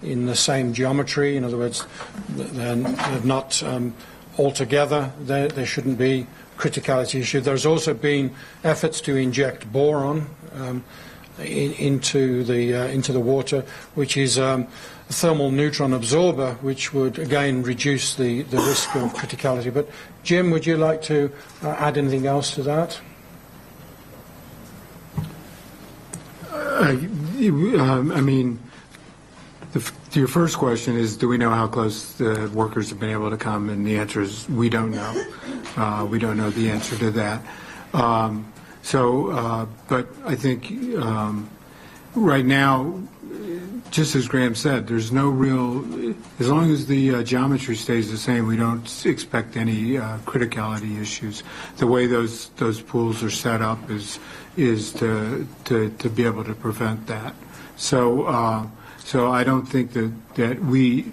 in the same geometry. In other words, they're not altogether. There shouldn't be criticality issue. There's also been efforts to inject boron into the water, which is a thermal neutron absorber, which would again reduce the risk of criticality. But Jim, would you like to add anything else to that? I mean, your first question is, do we know how close the workers have been able to come? And the answer is, we don't know. We don't know the answer to that. But I think right now, just as Graham said, there's no real, as long as the geometry stays the same, we don't expect any criticality issues. The way those pools are set up is to be able to prevent that. So I don't think that we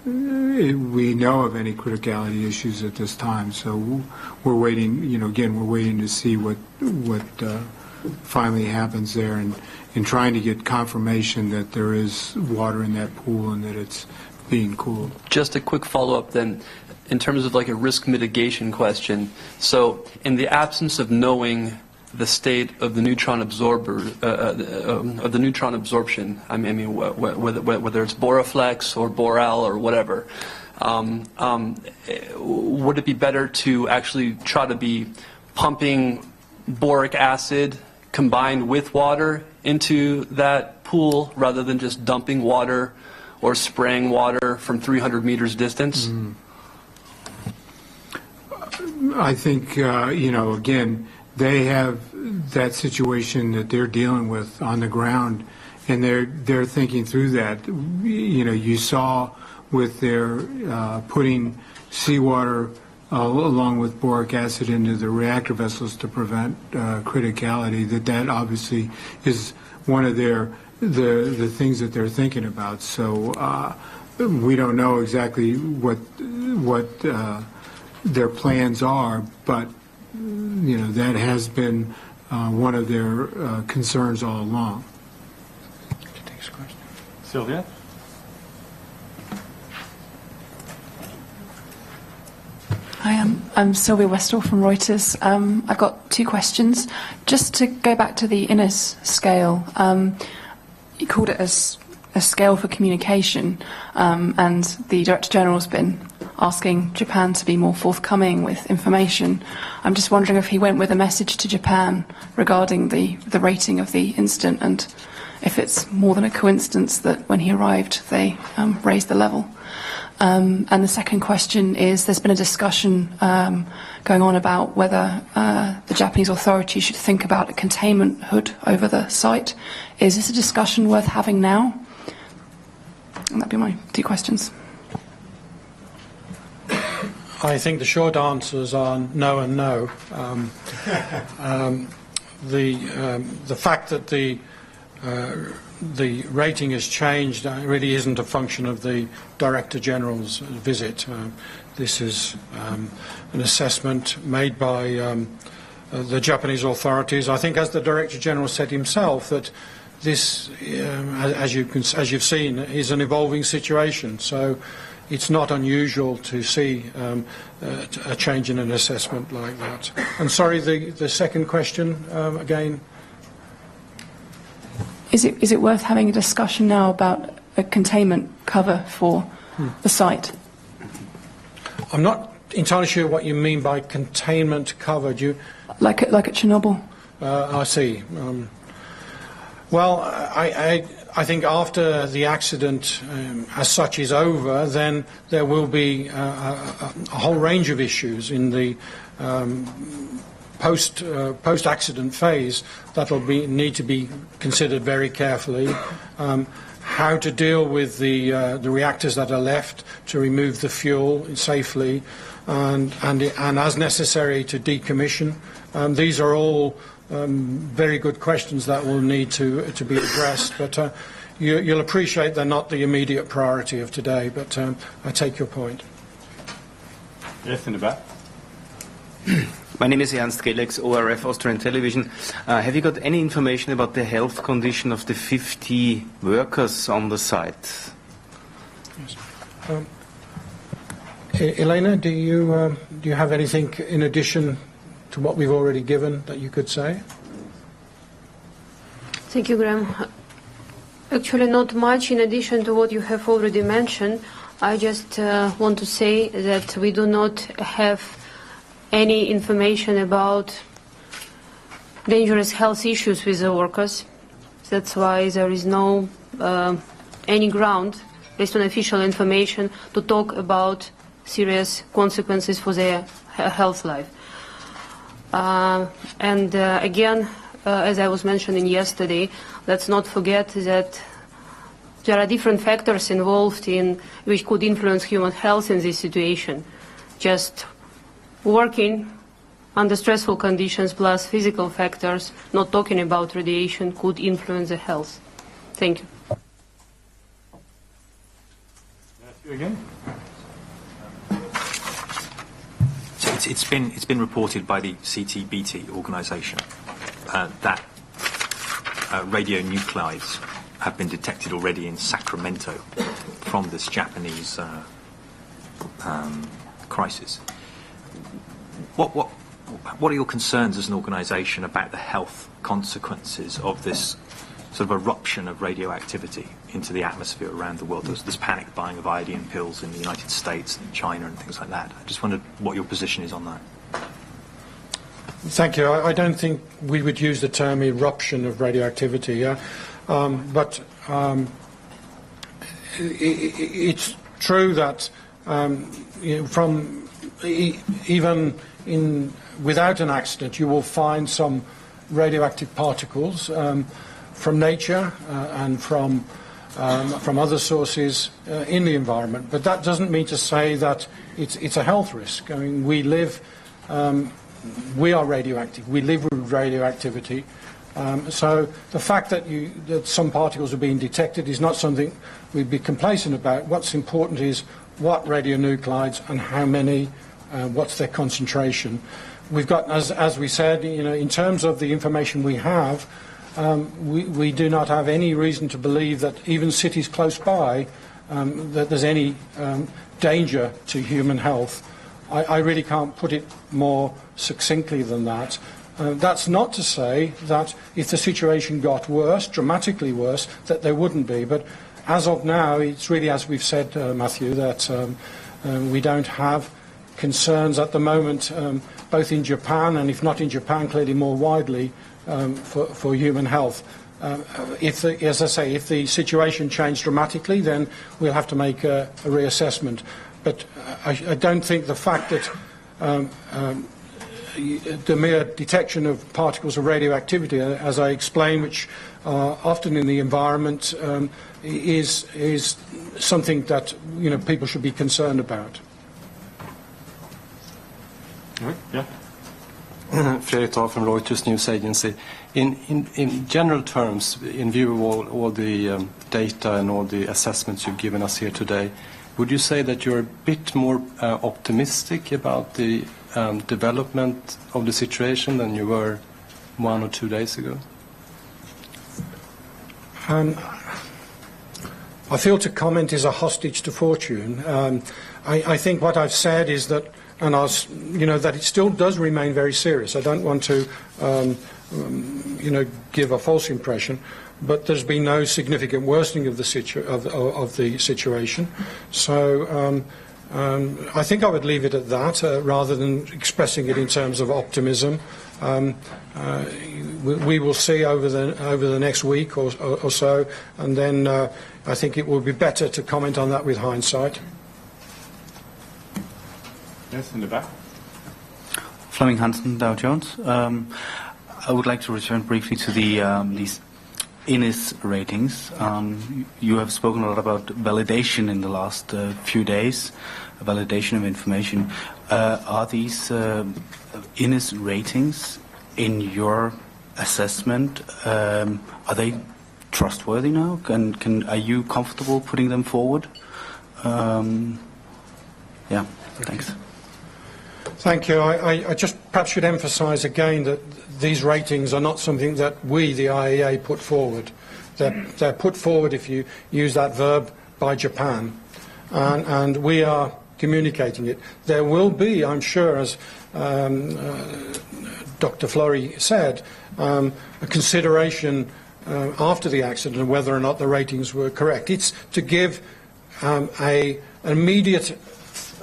know of any criticality issues at this time. So we're waiting. Again, we're waiting to see what finally happens there, and trying to get confirmation that there is water in that pool and that it's being cooled. Just a quick follow-up then, in terms of like a risk mitigation question. So in the absence of knowing the state of the neutron absorber, of the neutron absorption, I mean whether it's Boraflex or Boral or whatever, would it be better to actually try to be pumping boric acid combined with water into that pool rather than just dumping water or spraying water from 300 meters distance? I think, again, they have that situation that they're dealing with on the ground, and they're thinking through that. You saw with their putting seawater along with boric acid into the reactor vessels to prevent criticality, that obviously is one of the things that they're thinking about. So we don't know exactly what their plans are, but that has been one of their concerns all along. Next question. Sylvia? Hi, I'm Sylvia Westall from Reuters. I've got two questions. Just to go back to the Innes scale, you called it as a scale for communication, and the Director General has been asking Japan to be more forthcoming with information. I'm just wondering if he went with a message to Japan regarding the rating of the incident, and if it's more than a coincidence that when he arrived they raised the level. And the second question is, there's been a discussion going on about whether the Japanese authorities should think about a containment hood over the site. Is this a discussion worth having now? And that'd be my two questions. I think the short answers are no and no. The fact that the rating has changed really isn't a function of the Director General's visit. This is an assessment made by the Japanese authorities. I think, as the Director General said himself, that this, as you've seen, is an evolving situation. So it's not unusual to see a change in an assessment like that. And sorry, the second question again. Is it worth having a discussion now about a containment cover for the site? I'm not entirely sure what you mean by containment cover. Do you? Like at Chernobyl. I see. Well, I think after the accident as such is over, then there will be a whole range of issues in the post-accident phase that will need to be considered very carefully. How to deal with the reactors that are left, to remove the fuel safely, and as necessary to decommission. These are all very good questions that will need to be addressed, but you'll appreciate they're not the immediate priority of today, but I take your point. Yes, in the back. My name is Ernst Gelex, ORF Austrian Television. Have you got any information about the health condition of the 50 workers on the site? Yes. Elena, do you have anything in addition to what we've already given that you could say? Thank you, Graham. Actually, not much in addition to what you have already mentioned. I just want to say that we do not have any information about dangerous health issues with the workers. That's why there is no any ground, based on official information, to talk about serious consequences for their health life. Again, as I was mentioning yesterday, let's not forget that there are different factors involved in which could influence human health in this situation. Just working under stressful conditions plus physical factors, not talking about radiation, could influence the health. Thank you. Matthew again. So it's been reported by the CTBT organisation that radionuclides have been detected already in Sacramento from this Japanese crisis. What are your concerns as an organisation about the health consequences of this sort of eruption of radioactivity into the atmosphere around the world? There's panic buying of iodine pills in the United States and China and things like that. I just wondered what your position is on that. Thank you. I don't think we would use the term eruption of radioactivity, but it's true that without an accident, you will find some radioactive particles from nature and from other sources in the environment. But that doesn't mean to say that it's a health risk. I mean, we are radioactive. We live with radioactivity. So the fact that some particles are being detected is not something we'd be complacent about. What's important is what radionuclides and how many, what's their concentration. We've got, as we said, in terms of the information we have, we do not have any reason to believe that even cities close by, that there's any danger to human health. I really can't put it more succinctly than that. That's not to say that if the situation got worse, dramatically worse, that there wouldn't be. But as of now, it's really, as we've said, Matthew, that we don't have concerns at the moment, both in Japan and, if not in Japan, clearly more widely, for human health. As I say, if the situation changed dramatically, then we'll have to make a reassessment. But I don't think the fact that the mere detection of particles of radioactivity, as I explained, which are often in the environment, is something that people should be concerned about. Yeah. Fredrik Dahl from Reuters News Agency. In general terms, in view of all the data and all the assessments you've given us here today, would you say that you're a bit more optimistic about the development of the situation than you were 1 or 2 days ago? I feel to comment is a hostage to fortune. I think what I've said is that, that it still does remain very serious. I don't want to, give a false impression, but there's been no significant worsening of the situation. So I think I would leave it at that, rather than expressing it in terms of optimism. We will see over the next week or so, and then I think it will be better to comment on that with hindsight. Yes, in the back. Fleming Hansen, Dow Jones. I would like to return briefly to these INIS ratings. You have spoken a lot about validation in the last few days, validation of information. Are these INIS ratings, in your assessment, are they trustworthy now? Are you comfortable putting them forward? Thanks. Thank you. I just perhaps should emphasise again that these ratings are not something that we, the IEA, put forward. They're put forward, if you use that verb, by Japan. and we are communicating it. There will be, I'm sure, as Dr. Flory said, a consideration after the accident of whether or not the ratings were correct. It's to give an immediate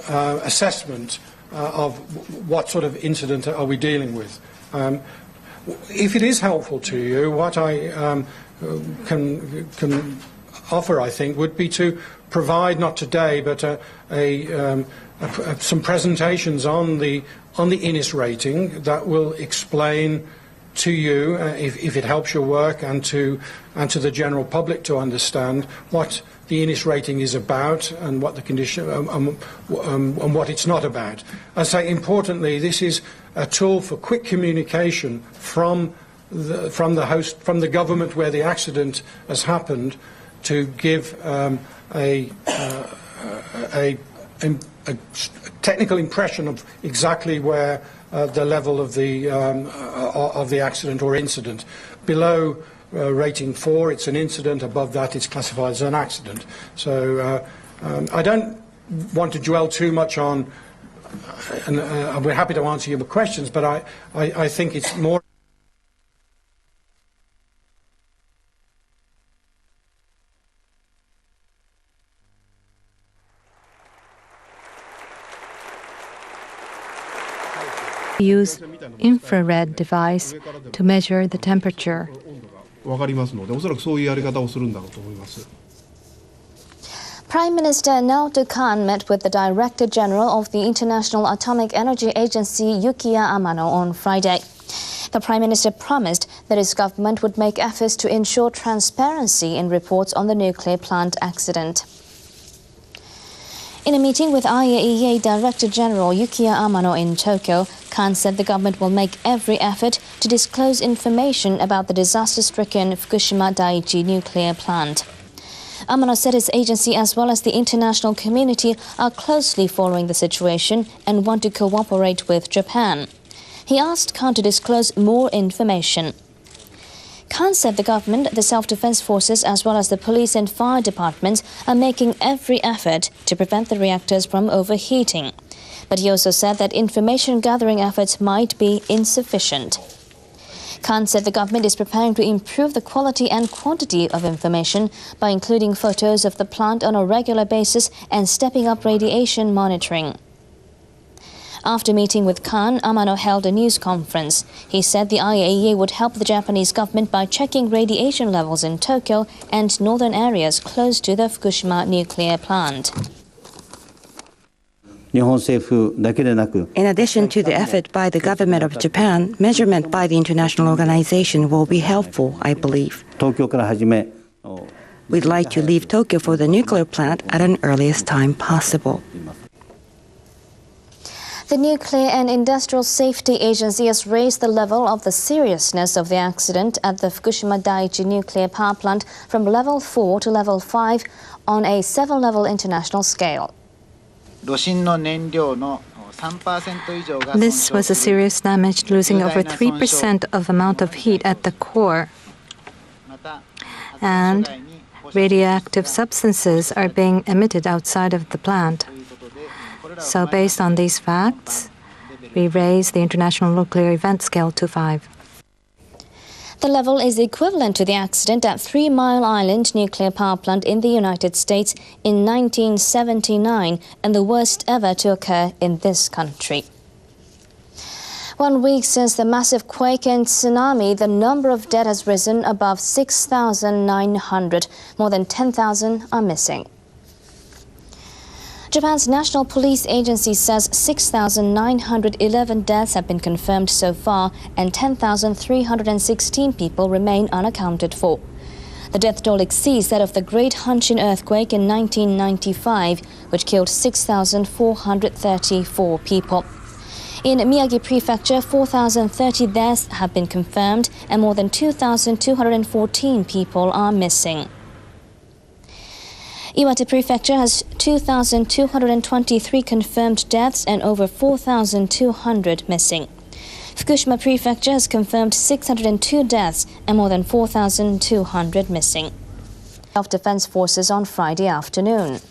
assessment of what sort of incident are we dealing with. If it is helpful to you, what I can offer, I think, would be to provide, not today, but some presentations on the INIS rating that will explain to you, if it helps your work, and to the general public to understand what the INIS rating is about and what the condition and what it's not about. I say, importantly, this is a tool for quick communication from the host, from the government where the accident has happened, to give a technical impression of exactly where the level of the accident or incident. Below rating 4, it's an incident. Above that, it's classified as an accident. So I don't want to dwell too much on, and we're happy to answer your questions, but I think it's more. Use infrared device to measure the temperature. Prime Minister Naoto Kan met with the Director General of the International Atomic Energy Agency, Yukiya Amano, on Friday. The Prime Minister promised that his government would make efforts to ensure transparency in reports on the nuclear plant accident. In a meeting with IAEA Director General Yukiya Amano in Tokyo, Kan said the government will make every effort to disclose information about the disaster-stricken Fukushima Daiichi nuclear plant. Amano said his agency, as well as the international community, are closely following the situation and want to cooperate with Japan. He asked Kan to disclose more information. Kan said the government, the self-defense forces, as well as the police and fire departments are making every effort to prevent the reactors from overheating. But he also said that information-gathering efforts might be insufficient. Kan said the government is preparing to improve the quality and quantity of information by including photos of the plant on a regular basis and stepping up radiation monitoring. After meeting with Kan, Amano held a news conference. He said the IAEA would help the Japanese government by checking radiation levels in Tokyo and northern areas close to the Fukushima nuclear plant. In addition to the effort by the government of Japan, measurement by the international organization will be helpful, I believe. We'd like to leave Tokyo for the nuclear plant at an earliest time possible. The Nuclear and Industrial Safety Agency has raised the level of the seriousness of the accident at the Fukushima Daiichi nuclear power plant from level 4 to level 5 on a 7-level international scale. This was a serious damage, losing over 3% of amount of heat at the core. And radioactive substances are being emitted outside of the plant. So based on these facts, we raise the International Nuclear Event Scale to 5. The level is equivalent to the accident at 3 Mile Island nuclear power plant in the United States in 1979 and the worst ever to occur in this country. 1 week since the massive quake and tsunami, the number of dead has risen above 6,900. More than 10,000 are missing. Japan's National Police Agency says 6,911 deaths have been confirmed so far and 10,316 people remain unaccounted for. The death toll exceeds that of the Great Hanshin earthquake in 1995, which killed 6,434 people. In Miyagi Prefecture, 4,030 deaths have been confirmed and more than 2,214 people are missing. Iwate Prefecture has 2,223 confirmed deaths and over 4,200 missing. Fukushima Prefecture has confirmed 602 deaths and more than 4,200 missing. Self-defense forces on Friday afternoon.